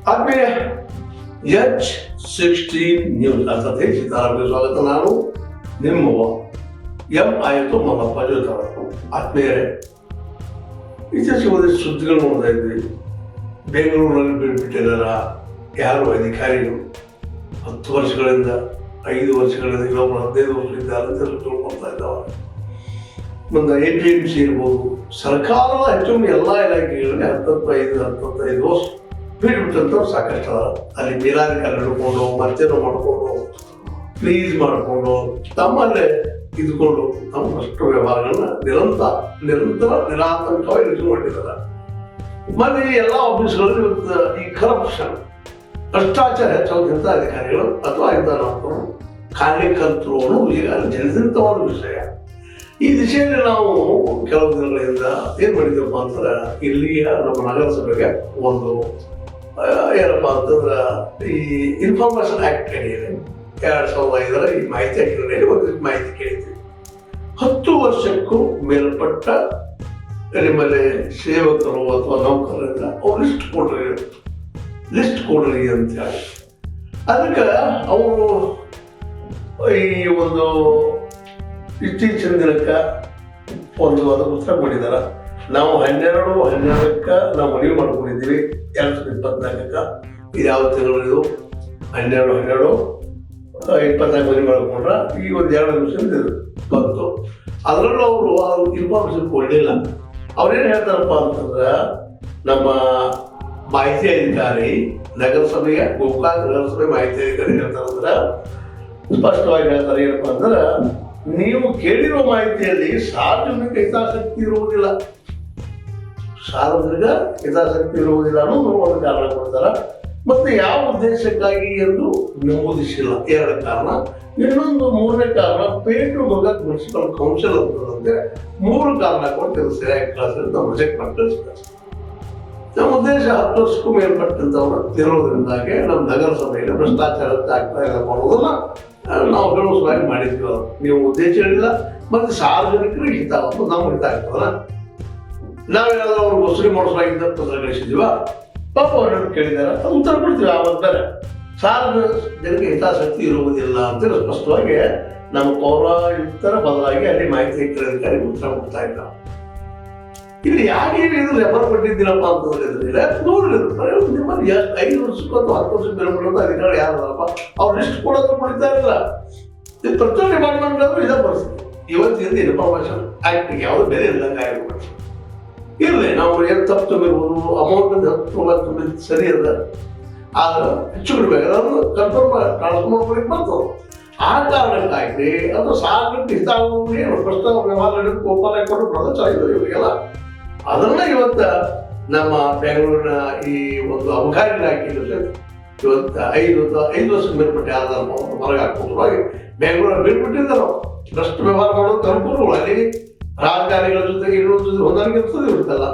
ಆದ್ಮೇಲೆ H16 news ಅರ್ಥಾತ್ ಸೀತಾರಾಮ್ಗೆ ಸ್ವಾಗತ. ನಾನು ನಿಮ್ಮವ ಎಂ ಆಯಿತು ಮಲ್ಲಪ್ಪ ಜೋತಾರ. ಆದ್ಮೇಲೆ ಇತ್ತೀಚೆಗೆ ಒಂದಿಷ್ಟು ಸುದ್ದಿಗಳು ನೋಡ್ತಾ ಇದ್ವಿ. ಬೆಂಗಳೂರಿನಲ್ಲಿ ಬಿಟ್ಬಿಟ್ಟಿದಾರ ಯಾರು ಅಧಿಕಾರಿಗಳು 10 ವರ್ಷಗಳಿಂದ 5 ವರ್ಷಗಳಿಂದ ಇನ್ನೊಬ್ಬರು 15 ವರ್ಷಗಳಿಂದ ಅಂತ ತಿಳ್ಕೊಳ್ತಾ ಇದ್ದಾವೆ. ಒಂದು APMC ಇರ್ಬೋದು, ಸರ್ಕಾರದ ಹೆಚ್ಚು ಎಲ್ಲ ಇಲಾಖೆಗಳಲ್ಲಿ 25 ವರ್ಷ ಬಿಟ್ಬಿಟ್ಟಂಥವ್ರು ಸಾಕಷ್ಟು ಅದ. ಅಲ್ಲಿ ಮೇಲಾಧಿಕಾರಿ ಹಿಡ್ಕೊಂಡು ಮತ್ತೇನೋ ಮಾಡಿಕೊಂಡು ಪ್ಲೀಸ್ ಮಾಡಿಕೊಂಡು ತಮ್ಮಲ್ಲೇ ಇದ್ಕೊಂಡು ತಮ್ಮಷ್ಟು ವ್ಯವಹಾರಗಳನ್ನ ನಿರಂತರ ನಿರಾತಂಕವಾಗಿ ಇಟ್ಕೊಂಡಿದ್ದಾರೆ. ಮತ್ತೆ ಎಲ್ಲ ಆಫೀಸ್ಗಳಲ್ಲಿ ಇವತ್ತು ಈ ಕರಪ್ಷನ್ ಭ್ರಷ್ಟಾಚಾರ ಹೆಚ್ಚಾದಂಥ ಅಧಿಕಾರಿಗಳು ಅಥವಾ ಇಂಥ ನಾವು ಕಾರ್ಯಕರ್ತರು ಅನ್ನೋದು ಈಗ ಜನಸಂತವಾದ ವಿಷಯ. ಈ ದಿಶೆಯಲ್ಲಿ ನಾವು ಕೆಲವು ದಿನಗಳಿಂದ ಏನ್ ಮಾಡಿದ್ವಪ್ಪ ಅಂತಂದ್ರೆ ಇಲ್ಲಿಯ ನಮ್ಮ ನಗರಸಭೆಗೆ ಒಂದು ಏನಪ್ಪ ಅಂತಂದ್ರೆ ಈ ಇನ್ಫಾರ್ಮೇಶನ್ ಆಕ್ಟ್ ಏನಿದೆ 2005 ಈ ಮಾಹಿತಿ ಆಕ್ಟ್ ಒಂದು ಮಾಹಿತಿ ಕೇಳಿದ್ವಿ. 10 ವರ್ಷಕ್ಕೂ ಮೇಲ್ಪಟ್ಟ ನಿಮ್ಮಲ್ಲಿ ಸೇವಕರು ಅಥವಾ ನೌಕರರಿಂದ ಅವ್ರು ಲಿಸ್ಟ್ ಕೊಡ್ರಿ ಅಂತ ಹೇಳಿ ಅದಕ್ಕೆ ಅವರು ಈ ಒಂದು ಇತ್ತೀಚಿನ ದಿನಕ್ಕೆ ಒಂದು ಅದಕ್ಕೆ ಉತ್ತರ ಮಾಡಿದಾರ. ನಾವು 12/12 ನಾವು ಮನವಿ ಮಾಡ್ಕೊಂಡಿದ್ದೀವಿ 2024. ಇದು ಯಾವ ತಿಂಗಳು? 12/12/24 ಮನವಿ ಮಾಡ್ಕೊಂಡ್ರ ಈ ಒಂದು 2 ನಿಮಿಷ ಬಂತು. ಅದರಲ್ಲೂ ಅವರು ಇನ್ಫಾರ್ಮೇಶನ್ ಕೊಡಲಿಲ್ಲ. ಅವ್ರೇನು ಹೇಳ್ತಾರಪ್ಪ ಅಂತಂದ್ರೆ ನಮ್ಮ ಮಾಹಿತಿ ಅಧಿಕಾರಿ ನಗರಸಭೆಯ ಗೋಕಾಕ್ ನಗರಸಭೆ ಮಾಹಿತಿ ಅಧಿಕಾರಿ ಹೇಳ್ತಾರಂದ್ರೆ ಸ್ಪಷ್ಟವಾಗಿ ಹೇಳ್ತಾರೆ ಏನಪ್ಪ ಅಂದ್ರೆ ನೀವು ಕೇಳಿರುವ ಮಾಹಿತಿಯಲ್ಲಿ ಸಾರ್ವಜನಿಕ ಹಿತಾಸಕ್ತಿ ಇರುವುದಿಲ್ಲ ಅನ್ನೋದು ಒಂದು ಕಾರಣ ಕೊಡ್ತಾರೆ. ಮತ್ತೆ ಯಾವ ಉದ್ದೇಶಕ್ಕಾಗಿ ಎಂದು ನಮೂದಿಸಿಲ್ಲ 2 ಕಾರಣ. ಇನ್ನೊಂದು 3ನೇ ಕಾರಣ ಪೇಟು ಗೋಕಾಕ್ ಮುನ್ಸಿಪಲ್ ಕೌನ್ಸಿಲ್ ಅಂತಂದ್ರೆ 3 ಕಾರಣ ಕೊಟ್ಟು ಸರಿಯಾಗಿ ಕಳಿಸಿದ್ರೆ ನಾವು ರಿಜೆಕ್ಟ್ ಮಾಡಿ ಕಳಿಸ್ತಾರೆ. ನಮ್ಮ ಉದ್ದೇಶ 10 ವರ್ಷಕ್ಕೂ ಮೇಲ್ಪಟ್ಟಂತವ್ರು ತಿರೋದ್ರಿಂದಾಗಿ ನಮ್ಮ ನಗರಸಭೆಯಲ್ಲಿ ಭ್ರಷ್ಟಾಚಾರ ಆಗ್ತಾ ಇಲ್ಲ ಮಾಡೋದನ್ನ ನಾವು ಹೇಳುವುದಾಗಿ ಮಾಡಿದ್ವಿ. ನೀವು ಉದ್ದೇಶ ಹೇಳಿಲ್ಲ ಮತ್ತೆ ಸಾರ್ವಜನಿಕರಿಗೆ ಹಿತ ನಮ್ಮ ಹಿತ ಆಗ್ತದಲ್ಲ. ನಾವೇನಾದ್ರೂ ಅವ್ರಿಗೆ ವಸೂಲಿ ಮಾಡಿಸಲಾಗಿದ್ದ ಪತ್ರ ಗಳಿಸಿದೀವ ಪಾಪ ಅವ್ರನ್ನ ಕೇಳಿದಾರೆ ಅದು ಉತ್ತರ ಕೊಡ್ತೀವಿ. ಆವತ್ತು ಬೇರೆ ಸಾರ್ವಜನಿಕ ಹಿತಾಸಕ್ತಿ ಇರುವುದಿಲ್ಲ ಅಂತ ಸ್ಪಷ್ಟವಾಗಿ ನಮ್ಮ ಪೌರಾಯುಕ್ತರ ಬದಲಾಗಿ ಅಲ್ಲಿ ಮಾಹಿತಿ ಅಧಿಕಾರಿ ಉತ್ತರ ಕೊಡ್ತಾ ಇದ್ದ. ಇಲ್ಲಿ ಯಾಕೆ ಇದು ರೆಫರ್ ಕೊಟ್ಟಿದ್ದೀನಪ್ಪ ಅಂತಂದ್ರೆ ನೋಡ್ರಿ ನಿಮ್ಮಲ್ಲಿ 5 ವರ್ಷಕ್ಕೂ ಅಥವಾ 10 ವರ್ಷಕ್ಕೆ ಬೆಳಬಳ್ಳೋದು ಅಧಿಕಾರಿ ಯಾರಪ್ಪ ಅವ್ರು ಲಿಸ್ಟ್ ಕೊಡೋದು ಕೊಡ್ತಾ ಇರಲಿಲ್ಲ. ಇದು ಪ್ರತಿಯೊಂದು ಡಿಪಾರ್ಟ್ಮೆಂಟ್ ಆದ್ರೂ ಇದೇ ಪರಿಸ್ಥಿತಿ. ಇವತ್ತಿಂದ ಇನ್ಫಾರ್ಮೇಶನ್ ಆಕ್ಟ್ ಯಾವುದು ಬೇರೆ ಇಲ್ಲದಂಗೆ ಆಗಿರ್ಬೋದು. ಇರಲಿ ನಾವು ಏನು ತಪ್ಪು ತುಂಬಿರ್ಬೋದು, ಅಮೌಂಟ್ ತುಂಬಿದ್ದು ಸರಿ ಅದ, ಆದ್ರೆ ಹೆಚ್ಚು ಬಿಡ್ಬೇಕು ಅದನ್ನು ಕನ್ಫರ್ಮ್ ಟ್ರಾನ್ಸ್ಫರ್ ಮಾಡ್ಕೊಳಿಕ್ಕೆ ಬರ್ತದೆ. ಆ ಕಾರಣಕ್ಕಾಗಿ ಅದು ಸಾರ್ವಜನಿಕ ಹಿತ ಪ್ರಶ್ನೆ ವ್ಯವಹಾರ ಗೋಪಾಲ ಕೊಟ್ಟು ಪ್ರದರ್ಶನ ಇವೆಲ್ಲ ಅದನ್ನ ಇವತ್ತ ನಮ್ಮ ಬೆಂಗಳೂರಿನ ಈ ಒಂದು ಅಬಕಾರಿ ಇಲಾಖೆಯಲ್ಲಿ ಇವತ್ತು 5 ವರ್ಷದ ಮೇಲ್ಪಟ್ಟ ಯಾರು ಹೊರಗೆ ಹಾಕುವುದಾಗಿ ಬೆಂಗಳೂರಲ್ಲಿ ಬಿಟ್ಬಿಟ್ಟಿದ್ದಾರೆ. ಭ್ರಷ್ಟ ವ್ಯವಹಾರ ಮಾಡೋದು ಅನುಕೂಲಗಳು ಅಲ್ಲಿ ರಾಜಕಾರಣಿಗಳ ಜೊತೆಗೆ ಇನ್ನೊಂದು ಜೊತೆ ಹೊಂದಾಣಿಕೆ ಇರ್ತಲ್ಲ.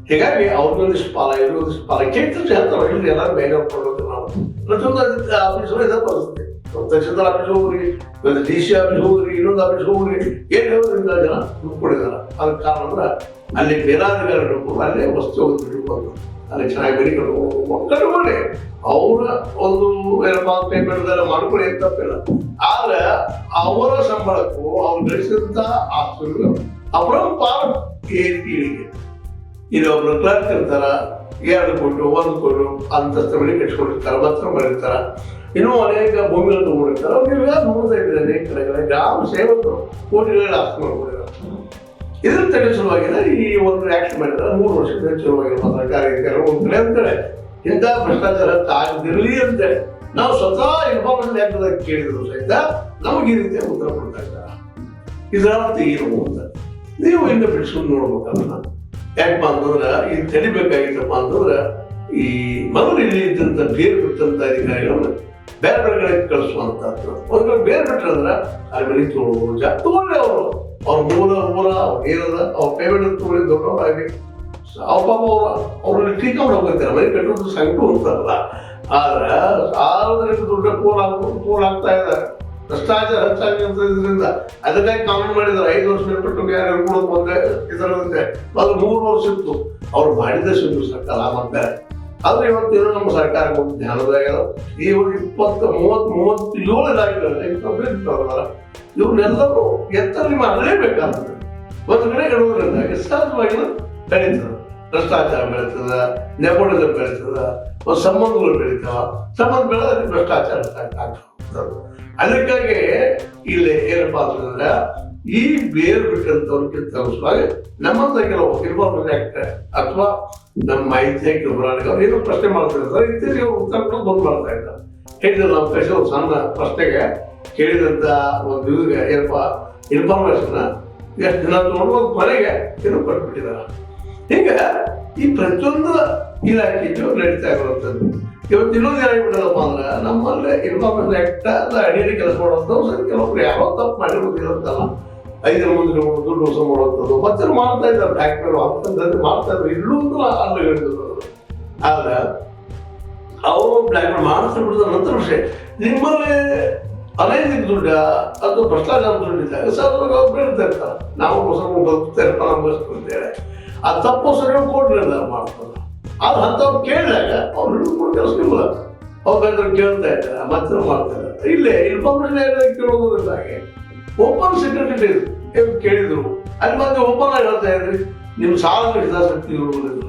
ಹೀಗಾಗಿ ಅವ್ರಿಗೊಂದಿಷ್ಟು ಪಾಲ ಇವ್ರಿಗೊಂದಿಷ್ಟು ಪಾಲ ಕೇಳ್ತಾರೆ ಹೇಳ್ತಾರೆ. ಇಲ್ಲಿ ಎಲ್ಲರೂ ಬೆಂಗಳೂರು ಕೊಡೋದು ನಾವು ಪ್ರತಿಯೊಂದು ಆಫೀಸರು ಇದೇ ಪರಿಸ್ಥಿತಿ. ತಹಶೀಲ್ದಾರ್ ಆಫೀಸ್ ಹೋಗ್ರಿ, ಇವತ್ತು DC ಆಫೀಸ್ ಹೋಗ್ರಿ, ಇನ್ನೊಂದು ಆಫೀಸ್ ಹೋಗ್ರಿ, ಏನು ಹೇಳೋದ್ರಿಂದ ಜನ ದುಡ್ಡು ಕೊಡಿದಾರೆ. ಅದಕ್ಕೆ ಕಾರಣ ಅಂದ್ರೆ ಅಲ್ಲಿ ಬೇರಾಧಿಕಾರಿಗಳು ಕೂಡ ಅಲ್ಲೇ ವಸ್ತು ಹೋಗ್ಬಿಟ್ಟು ಅಲ್ಲಿ ಚೆನ್ನಾಗಿ ಬೆಳಿಕೊಂಡು ಮಾಡಿ ಅವರ ಒಂದು ಏನಪ್ಪ ಪೇಮೆಂಟ್ ಮಾಡ್ಕೊಳ್ಳಿ ಅಂತ ತಪ್ಪಿಲ್ಲ. ಆದ್ರೆ ಅವರ ಸಂಬಳಕ್ಕೂ ಅವ್ರು ಗಳಿಸಿದಂತ ಆಸ್ತಿಗಳು ಅಪರಂಪಾರ ಏರಿಕೆ. ಇಲ್ಲಿ ಒಬ್ರು ಕ್ಲರ್ಕ್ ಇರ್ತಾರ 2 ಕೋಟಿ 1 ಕೋಟಿ ಅಂತಸ್ತು ಮನೆ ಕಟ್ಕೊಂಡಿರ್ತಾರೆ, ಮಾತ್ರ ಮಾಡಿರ್ತಾರ. ಇನ್ನೂ ಅನೇಕ ಭೂಮಿಗಳನ್ನು ತಗೊಂಡಿರ್ತಾರೆ. ಅವ್ರಿಗೆ ನೋಡ್ತಾ ಇದ್ರೆ ಅನೇಕ ಕಡೆಗಳ ಗ್ರಾಮ ಸೇವಕರು ಕೋಟಿಗಳ ಆಸ್ತಿ ಮಾಡ್ಕೊಂಡಿದ್ದಾರೆ. ಇದ್ರ ತಡೆ ಶುರುವಾಗಿದೆ ಈ ಒಂದು ಆಕ್ಷನ್ ಮಾಡಿದ್ರೆ 3 ವರ್ಷದ ಶುರುವಾಗಿರುವ ಸರ್ಕಾರಿ ಒಂದು ಕಡೆ ಅಂತೇಳಿ ಇಂಥ ಭ್ರಷ್ಟಾಚಾರ ಆಗದಿರಲಿ ಅಂತೇಳಿ ನಾವು ಸ್ವತಃ ಇನ್ಫಾರ್ಮೇಶನ್ ಆಕ್ಟ್ ಕೇಳಿದ್ರು ಸಹಿತ ನಮಗೆ ಈ ರೀತಿಯ ಉತ್ತರ ಕೊಡ್ತಾ ಇದ್ದಾರೆ. ಇದರ ಅರ್ಥ ಏನು ಅಂತ ನೀವು ಹಿಂದೆ ಬಿಡಿಸ್ಕೊಂಡು ನೋಡ್ಬೇಕಲ್ಲ. ಯಾಕಪ್ಪ ಅಂತಂದ್ರೆ ಇದು ತಡಿಬೇಕಾಗಿತ್ತಪ್ಪ ಅಂತಂದ್ರೆ ಈ ಮೊದಲು ಇಲ್ಲಿ ಇದ್ದಂತ ಬೇರೆ ಬಿಟ್ಟಂತ ಅಧಿಕಾರಿಗಳನ್ನ ಬೇರೆ ಬೇರೆ ಕಡೆ ಕಳಿಸುವಂತದ್ದು. ಒಂದು ಬೇರೆ ಬಿಟ್ಟಂದ್ರೆ ಅಲ್ಲಿ ಮನೆ ತಗೊಳ್ಳಿ ಅವ್ರ ಮೂಲ ಏನದ ಅವ್ರ ಪೇಮೆಂಟ್ ತಗೊಳ್ಳಿ ದೊಡ್ಡವರಾಗಿ ಅವ್ರ ಪಾಪ ಅವ್ರಲ್ಲಿ ಟೀಕೊಂಡು ಹೋಗ್ತಾರೆ. ಮನೆ ಕಟ್ಟೋದು ಸಂಕಟ ಅಂತಾರಲ್ಲ. ಆದ್ರೆ ಸಾರ್ವಜನಿಕ ದುಡ್ಡು ಪೋಲ್ ಆಗ್ತಾ ಇದ್ದಾರೆ. ಭ್ರಷ್ಟಾಚಾರ ಹೆಚ್ಚಾಗಿರೋದ್ರಿಂದ ಅದಕ್ಕಾಗಿ ಕಾನೂನು ಮಾಡಿದ್ದಾರೆ 5 ವರ್ಷ ಮೇಲ್ಪಟ್ಟು ಯಾರು ಬಂದೆ ಇದರಂತೆ ಅದು 3 ವರ್ಷ ಇತ್ತು. ಅವ್ರು ಮಾಡಿದ ಸುಮ್ಮನೆ ಸರ್ಕಾರ ಮತ್ತೆ ಆದ್ರೆ ಇವತ್ತೇನು ನಮ್ಮ ಸರ್ಕಾರಕ್ಕೆ ಒಂದು ಜ್ಞಾನದಾಗ್ಯದ ಈ ಒಂದು 37 ಇಲಾಖೆಗಳಲ್ಲಿ ಇವ್ರನ್ನೆಲ್ಲರೂ ಎತ್ತರಲ್ಲಿ ಮಾಡಲೇಬೇಕಾಗ್ತದೆ. ಒಂದು ಕಡೆ ಇಡುವುದರಿಂದಾಗಿ ಸಹಜವಾಗಿ ಬೆಳೀತದೆ, ಭ್ರಷ್ಟಾಚಾರ ಬೆಳೀತದ, ನೆಪೋಟಿಸಂ ಬೆಳೀತದ, ಒಂದು ಸಂಬಂಧಗಳು ಬೆಳೀತಾವ, ಸಂಬಂಧ ಬೆಳೆದ್ರೆ ಭ್ರಷ್ಟಾಚಾರ ಆಗ್ತದೆ. ಅದಕ್ಕಾಗಿ ಇಲ್ಲಿ ಏನಪ್ಪಾ ಅಂತಂದ್ರೆ ಈ ಬೇರು ಬಿಟ್ಟಂತವ್ರಿಗಿಂತ ಸಲುವಾಗಿ ನಮ್ಮಂತ ಕೆಲವು ಇನ್ಫಾರ್ಮೇಶನ್ ಆಕ್ಟ್ ಅಥವಾ ನಮ್ಮ ಮಾಹಿತಿ ಅವ್ರು ಏನೋ ಪ್ರಶ್ನೆ ಮಾಡ್ತಿರ್ತಾರೆ, ಇತ್ತೀಚೆಗೆ ಅವ್ರು ಉತ್ತರ ಬಂದ್ ಮಾಡ್ತಾ ಇದ್ದಾರೆ. ಹೇಳಿದ್ರೆ ನಾವು ಕಳಿಸಿ ಒಂದು ಸಣ್ಣ ಪ್ರಶ್ನೆಗೆ ಕೇಳಿದಂತ ಒಂದು ಇವ್ರಿಗೆ ಏನಪ್ಪಾ ಇನ್ಫಾರ್ಮೇಶನ್ ಎಷ್ಟು ದಿನ ನೋಡುವುದು ಮನೆಗೆ ಏನೋ ಕೊಟ್ಬಿಟ್ಟಿದ್ದಾರೆ. ಈಗ ಈ ಪ್ರತಿಯೊಂದು ಇಲಾಖೆಯು ನಡೀತಾ ಇರುವಂಥದ್ದು. ಇವತ್ತು ಇನ್ನೊಂದು ಏನಾಗ್ಬಿಟ್ಟದಪ್ಪ ಅಂದ್ರೆ ನಮ್ಮಲ್ಲಿ ಇನ್ಫಾರ್ಮೇಶನ್ ಆಕ್ಟ್ ಅಡಿಯಲ್ಲಿ ಕೆಲಸ ಮಾಡುವಂಥದ್ದು ಕೆಲವೊಬ್ರು ಯಾರೋ ತಪ್ಪು ಮಾಡಿರೋದಿಲ್ಲ ಅಂತಲ್ಲ, 5 ಮಂದಿ ದುಡ್ಡು ವಸೂಲು ಮಾಡುವಂಥದ್ದು ಮತ್ತೆ ಮಾಡ್ತಾ ಇದ್ದಾರೆ. ಬ್ಯಾಂಕ್ ಮೇಲೆ ಅಂತಂದ್ರೆ ಮಾಡ್ತಾ ಇದ್ದಾರೆ, ಇಲ್ಲೂ ಅಲ್ಲಿ ಹೇಳಿದ್ರು. ಆದ್ರೆ ಅವರು ಬ್ಲ್ಯಾಕ್ ಮಾಡ್ತಾ ಬಿಡಿದ ನಂತರ ವಿಷಯ ನಿಮ್ಮಲ್ಲಿ ಅನೈತಿಕ ದುಡ್ಡ ಅಥವಾ ಭ್ರಷ್ಟಾಚಾರ ದುಡ್ಡಿದ್ದಾಗ ಸರ್ ಅವ್ರು ಬೀಳ್ತಾ ಇರ್ತಾರೆ. ನಾವು ಬದುಕ್ತಾ ಇರ್ತಾರೆ, ನಮ್ಗೆ ಆ ತಪ್ಪು ಸರಿ ಕೋರ್ಟ್ ನಿರ್ಧಾರ ಮಾಡ್ತಾರೆ. ಆದ್ರೆ ಅಂಥವ್ರು ಕೇಳಿದಾಗ ಅವ್ರು ಹಿಡಿದುಕೊಂಡು ಕೆಲಸ ಇಲ್ಲ, ಅವ್ರು ಬೇಕಾದ್ರೆ ಕೇಳ್ತಾ ಇದ್ದಾರೆ, ಮತ್ತೆ ಮಾಡ್ತಾರೆ. ಇಲ್ಲೇ ಇನ್ಫಾರ್ಮೇಶನ್ ಕೇಳೋದ್ರಿಂದಾಗಿ ಓಪನ್ ಸೆಕ್ರೆಟರಿ ಕೇಳಿದ್ರು, ಅಲ್ಲಿ ಮತ್ತೆ ಓಪನ್ ಆಗಿ ಹೇಳ್ತಾ ಇದ್ರಿ ನಿಮ್ಮ ಸಾರ್ವಜನಿಕ ಹಿತಾಸಕ್ತಿ ಇರುವುದಿಲ್ಲ,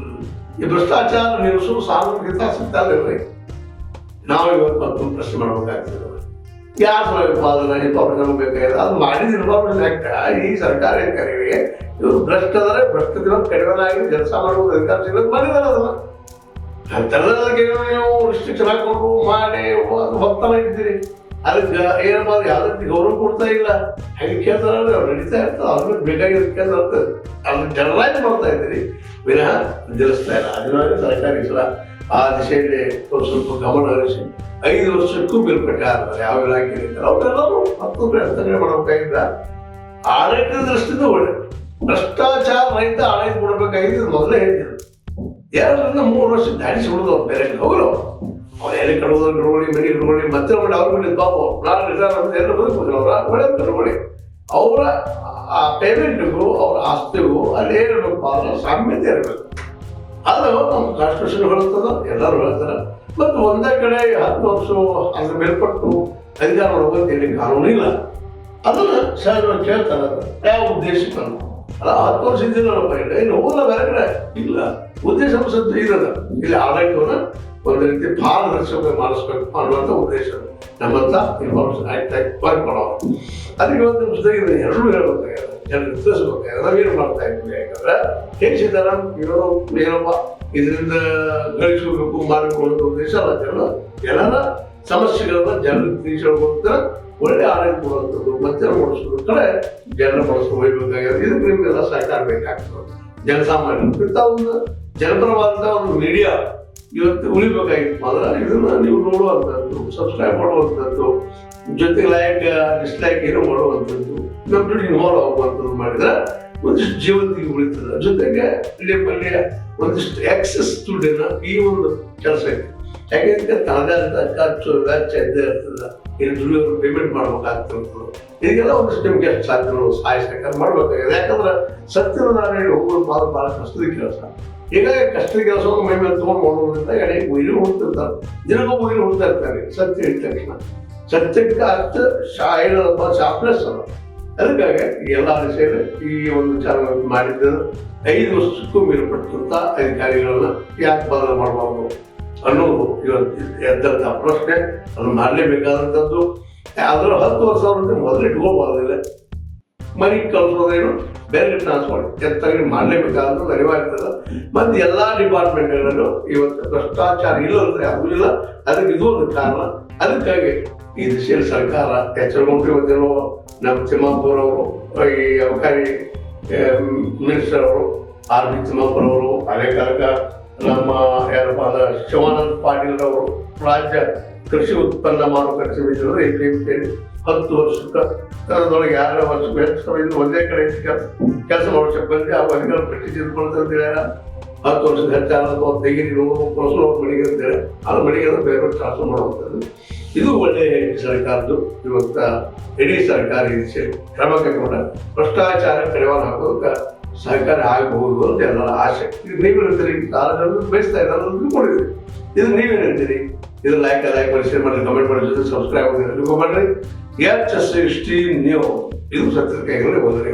ಈ ಭ್ರಷ್ಟಾಚಾರ ನಿಲ್ಲಿಸು ಸಾರ್ವಜನಿಕ ಹಿತಾಸಕ್ತಿ ಅಲ್ಲವೇ. ನಾವು ಇವತ್ತು ಮತ್ತೊಂದು ಪ್ರಶ್ನೆ ಮಾಡಬೇಕಾಗ್ತದೆ, ಯಾರ ಸಲುವಾಗಿ ಇನ್ಫಾರ್ಮೇಶನ್ ಬೇಕಾಗಿದೆ ಅದು ಮಾಡಿದ ಇನ್ಫಾರ್ಮೇಶನ್ ಆಕ್ಟ್ ಈ ಸರ್ಕಾರಿ ಅಧಿಕಾರಿಗೆ ಇವರು ಭ್ರಷ್ಟದರೆ ಭ್ರಷ್ಟ ದಿನ ಕಡಿಮೆಯಾಗಿ ಕೆಲಸ ಮಾಡುವುದು ಅಧಿಕಾರ ಸಿಗೋದು ಮಾಡಿದಾರೆ. ಅದನ್ನ ಅಂತರದಕ್ಕೆ ನೀವು ರಿಸ್ಟ್ರಿಕ್ಷನ್ ಹಾಕೊಂಡು ಮಾಡಿ ಹೋಗ್ತಾನೆ ಇದ್ದೀರಿ. ಅದಕ್ಕೆ ಏನಪ್ಪ ಯಾವ್ದು ಗೌರವ ಕೊಡ್ತಾ ಇಲ್ಲ, ಹೆಂಗೆ ಕೇಳ್ತಾರೆ ಅವ್ರು ನಡೀತಾ ಇರ್ತದೆ, ಅವ್ರಿಗೆ ಬೇಕಾಗಿರೋದು ಕೇಳ್ತಾ ಅದನ್ನ ಜನರಲೈಸ್ ಮಾಡ್ತಾ ಇದ್ದೀರಿ ವಿನಃ ನಿಲ್ಲಿಸ್ತಾ ಇಲ್ಲ. ಅದನ್ನ ಸರ್ಕಾರಿ ಸಲ ಆ ದಿಶೆಯಲ್ಲಿ ಸ್ವಲ್ಪ ಗಮನ ಹರಿಸಿ 5 ವರ್ಷಕ್ಕೂ ಮೇಲ್ಪಟ್ಟಾರ ಯಾವ ಇಲಾಖೆ ಇರ್ತಾರೆ ಅವರೆಲ್ಲರೂ ಮತ್ತೊಂದು ಪ್ರಯತ್ನ ಮಾಡಬೇಕಾಗಿದ್ದ. ಆಡಳಿತದ ದೃಷ್ಟಿಯಿಂದ ಒಳ್ಳೆ ಭ್ರಷ್ಟಾಚಾರ ರಹಿತ ಆಡಳಿತ ಕೊಡಬೇಕಾಗಿದ್ದು ಮೊದಲೇ ಹೇಳಿದ್ರು. 2 ರಿಂದ 3 ವರ್ಷ ದಾಟಿಸಿ ಬಿಡೋದು ಅವ್ರು ಬೇರೆ ಹೋಗಲು ಅವ್ರು ಎಲ್ಲಿ ಕಡುವುದನ್ನು ಕಡ್ಕೊಳ್ಳಿ, ಮನೆ ಕಡ್ಕೊಳ್ಳಿ, ಮತ್ತೆ ಮಾಡಿ ಅವ್ರ ಮೇಲೆ ಬಾಬು ನಾನು ರಿಸರ್ವ್ ಅಂತ ಎಲ್ಲ ಬದುಕಬಹುದು. ಅವರ ಒಳ್ಳೆ ಕಡ್ಕೊಳ್ಳಿ, ಅವರ ಆ ಪೇಮೆಂಟ್ಗೂ ಅವ್ರ ಆಸ್ತಿಗೂ ಅಲ್ಲೇನಿರ್ಬೇಕು ಅದರ ಸಾಮ್ಯತೆ ಇರಬೇಕು. ಅದು ನಮ್ಮ ಕಾನ್ಸ್ಟಿಟ್ಯೂಷನ್ ಹೇಳುತ್ತದ, ಎಲ್ಲರೂ ಹೇಳ್ತಾರೆ. ಮತ್ತು ಒಂದೇ ಕಡೆ 10 ವರ್ಷ ಅದ್ರ ಮೇಲ್ಪಟ್ಟು ಅಧಿಕಾರ ಮಾಡೋದು ಇಲ್ಲಿ ಕಾನೂನು ಇಲ್ಲ. ಅದನ್ನು ಸಹಜವಾಗಿ ಕೇಳ್ತಾರೆ, ಯಾವ ಉದ್ದೇಶಕ್ಕೆ ಅಲ್ಲ 10 ವರ್ಷ ಇದ್ದಿಲ್ಲಪ್ಪ ಇಲ್ಲ ಇನ್ನು ಹೋಗಲ್ಲ ಬೇರೆ ಕಡೆ ಇಲ್ಲ. ಉದ್ದೇಶ ಸದ್ದು ಇರೋದ ಇಲ್ಲಿ ಆಡಳಿತವನ್ನು ಒಂದು ರೀತಿ ಪಾರದರ್ಶಕ ಮಾಡಿಸ್ಬೇಕು ಅನ್ನುವಂಥ ಉದ್ದೇಶ ನಮ್ಮಂತ ಇನ್ಫಾರ್ಮೇಶನ್ ಆಕ್ಟ್ ವರ್ಕ್ ಮಾಡೋರು. ಅದಕ್ಕೆ ಇವತ್ತು ನಿಮ್ಮ ಜೊತೆಗೆ ಎರಡೂ ಹೇಳ್ಬೇಕಾಗಿದೆ, ಜನರು ತಿಳಿಸ್ಬೇಕಾಗಿದೆ. ನಾವೇನು ಮಾಡ್ತಾ ಇದ್ವಿ ಯಾಕಂದ್ರೆ ಹೇಳಿಸಿದಾರ ಏನಪ್ಪ ಇದರಿಂದ ಗಳಿಸಬೇಕು ಮಾಡಿಕೊಳ್ಳುವಂಥ ಉದ್ದೇಶ ಅಲ್ಲ. ಜನರ ಸಮಸ್ಯೆಗಳನ್ನ ಜನರಿಗೆ ತಿಳಿಸ್ಕೊಳ್ತಾ ಒಳ್ಳೆ ಆಡಳಿತ ಕೊಡುವಂಥದ್ದು ಮತ್ತೆ ಮಾಡಿಸೋದ್ರ ಕಡೆ ಜನರ ಬಳಸ್ಕೊಂಡು ಹೋಗ್ಬೇಕಾಗಿದೆ. ಇದಕ್ಕೆ ನಿಮಗೆಲ್ಲ ಸಹಕಾರ ಬೇಕಾಗ್ತದೆ. ಜನಸಾಮಾನ್ಯರು ಇಂಥ ಒಂದು ಜನಪರವಾದಂಥ ಒಂದು ಮೀಡಿಯಾ ಇವತ್ತು ಉಳಿಬೇಕಾಗಿತ್ತು ಅಂದ್ರೆ ಇದನ್ನ ನೀವು ನೋಡುವಂಥದ್ದು, ಸಬ್ಸ್ಕ್ರೈಬ್ ಮಾಡುವಂಥದ್ದು, ಜೊತೆಗೆ ಲೈಕ್ ಡಿಸ್ಲೈಕ್ ಏನೋ ಮಾಡುವಂಥದ್ದು, ನಮ್ಮ ಇನ್ವಾಲ್ವ್ ಆಗುವಂಥದ್ದು ಮಾಡಿದ್ರೆ ಒಂದಿಷ್ಟು ಜೀವಂತಿಗೆ ಉಳಿತದೆ. ಜೊತೆಗೆ ನಿಮ್ಮಲ್ಲಿ ಒಂದಿಷ್ಟು ಎಕ್ಸೆಸ್ ದುಡ್ಡಿನ ಈ ಒಂದು ಕೆಲಸಕ್ಕೆ ಯಾಕೆಂದ್ರೆ ತನ್ನದೇ ಆದ ಖರ್ಚು ವೆಚ್ಚ ಇದ್ದೇ ಇರ್ತದೆ. ಇಲ್ಲಿ ದುಡಿಯೋರು ಪೇಮೆಂಟ್ ಮಾಡ್ಬೇಕಾಗ್ತಿರ್ತದೆ. ಇದಕ್ಕೆಲ್ಲ ಒಂದಿಷ್ಟು ನಿಮ್ಗೆ ಎಷ್ಟು ಸಾಧ್ಯಗಳು ಸಹಾಯ ಸಹಕಾರ ಮಾಡ್ಬೇಕಾಗಿದೆ. ಯಾಕಂದ್ರೆ ಸತ್ಯದ ನಾರಾಯಣ ಹೋಗೋದು ಭಾಳ ಕಷ್ಟದ ಕೆಲಸ. ಹೀಗಾಗಿ ಕಷ್ಟದ ಕೆಲಸವನ್ನು ಮೈ ಮೇಲೆ ತೊಗೊಂಡು ಮಾಡೋದ್ರಿಂದ ಎಡೆ ಉಯಿರು ಹುಡ್ತಿರ್ತಾರೆ, ದಿನಕ್ಕೊಬ್ಬ ಉಯಿರು ಹುಡ್ತಾ ಇರ್ತಾರೆ. ಸತ್ಯ ಹೇಳಿದ ತಕ್ಷಣ ಸತ್ಯಕ್ಕೆ ಅರ್ಥ ಹೇಳೋದಪ್ಪ ಶಾಪ್ಲೆಸ್ ಅಲ್ಲ. ಅದಕ್ಕಾಗಿ ಎಲ್ಲ ವಿಷಯದಲ್ಲಿ ಈ ಒಂದು ಚಾನಲ್ ಮಾಡಿದ್ದು 5 ವರ್ಷಕ್ಕೂ ಮೇಲ್ಪಟ್ಟಂತ ಅಧಿಕಾರಿಗಳನ್ನ ಯಾಕೆ ಬದಲು ಮಾಡಬಾರ್ದು ಅನ್ನೋದು ಇವತ್ತು ಎದ್ದಂಥ ಪ್ರಶ್ನೆ. ಅದನ್ನು ಮಾಡಲೇಬೇಕಾದಂಥದ್ದು. ಅದರ 10 ವರ್ಷ ಅವ್ರಿಗೆ ಮೊದಲು ಇಟ್ಕೋಬಾರ್ದಿಲ್ಲ, ಮನೆ ಕಳಿಸೋದೇನು ಬೇರೆ ಟ್ರಾನ್ಸ್ಫರ್ ಎತ್ತಾಗಿ ಮಾಡಲೇಬೇಕಾದಂಥದ್ದು ಅನಿವಾರ್ಯ ಇರ್ತದೆ. ಮತ್ತು ಎಲ್ಲ ಡಿಪಾರ್ಟ್ಮೆಂಟ್ಗಳಲ್ಲೂ ಇವತ್ತು ಭ್ರಷ್ಟಾಚಾರ ಇಲ್ಲ ಅಂದ್ರೆ ಯಾವುದೂ ಇಲ್ಲ. ಅದಕ್ಕೆ ಇದು ಒಂದು ಕಾರಣ. ಅದಕ್ಕಾಗಿ ಈ ದಿಶೆಯಲ್ಲಿ ಸರ್ಕಾರ ಎಚ್ಚರಗೊಂಡು ಇವತ್ತೇನೋ ನಮ್ಮ ತಿಮ್ಮಾಪುರ ಅವರು, ಈ ಅಬಕಾರಿ ಮಿನಿಸ್ಟರ್ ಅವರು ಆರ್ ಬಿ ತಿಮ್ಮಾಪುರ ಅವರು, ಅದೇ ಕಾಲಕ ನಮ್ಮ ಯಾರಪ್ಪ ಶಿವಾನಂದ ಪಾಟೀಲ್ ಅವರು ರಾಜ್ಯ ಕೃಷಿ ಉತ್ಪನ್ನ ಮಾರುಕಟ್ಟೆ ಸಮಿತಿಯವರು ಇಲ್ಲಿ 10 ವರ್ಷದೊಳಗೆ 2 ವರ್ಷಕ್ಕೆ ಹೆಚ್ಚು ಸಮಯದಿಂದ ಒಂದೇ ಕಡೆ ಕೆಲಸ ಮಾಡೋಕ್ಕೆ ಬಂದು ಆ ಅಧಿಕಾರ ಪಟ್ಟಿ ತಿಳ್ಕೊಳ್ತಾರೆ. 10 ವರ್ಷದ ಹೆಚ್ಚಾದ ತೆಗಿರಿ ನೋವು ಮಳಿಗೆ ಅಂತೇಳಿ ಅದು ಮಳಿಗೆ ಬೇರೆ ಟ್ರಾನ್ಸ್ಫರ್ ಮಾಡುವಂಥದ್ದು. ಇದು ಒಳ್ಳೆಯ ಸರ್ಕಾರದ್ದು ಇವತ್ತ ಇಡೀ ಸರ್ಕಾರ ಕ್ರಮ ಕೈಗೊಂಡ ಭ್ರಷ್ಟಾಚಾರ ಕಡಿವಾಣ ಹಾಕೋದಕ್ಕೆ ಸಹಕಾರಿ ಆಗಬಹುದು ಅಂತ ಎಲ್ಲರ ಆಸೆ. ಈಗ ನೀವು ಹೇಳ್ತೀರಿ ಕಾರಣಗಳನ್ನು ಬೇಯಿಸ್ತಾ ಇದ್ದಾರೆ ತಿಳ್ಕೊಂಡಿದ್ರಿ. ಇದು ನೀವೇನು ಹೇಳ್ತೀರಿ? ಇದು ಲೈಕ್ ಮಾಡಿ, ಶೇರ್ ಮಾಡಿ, ಕಮೆಂಟ್ ಮಾಡಿ, ಜೊತೆ ಸಬ್ಸ್ಕ್ರೈಬ್ ಮಾಡಿ, ಮಾಡ್ರಿ. HST ನ್ಯೂಸ್ ಇದು ಸತ್ಯದ ಕೈಗಳಲ್ಲಿ ಹೋದ್ರಿ.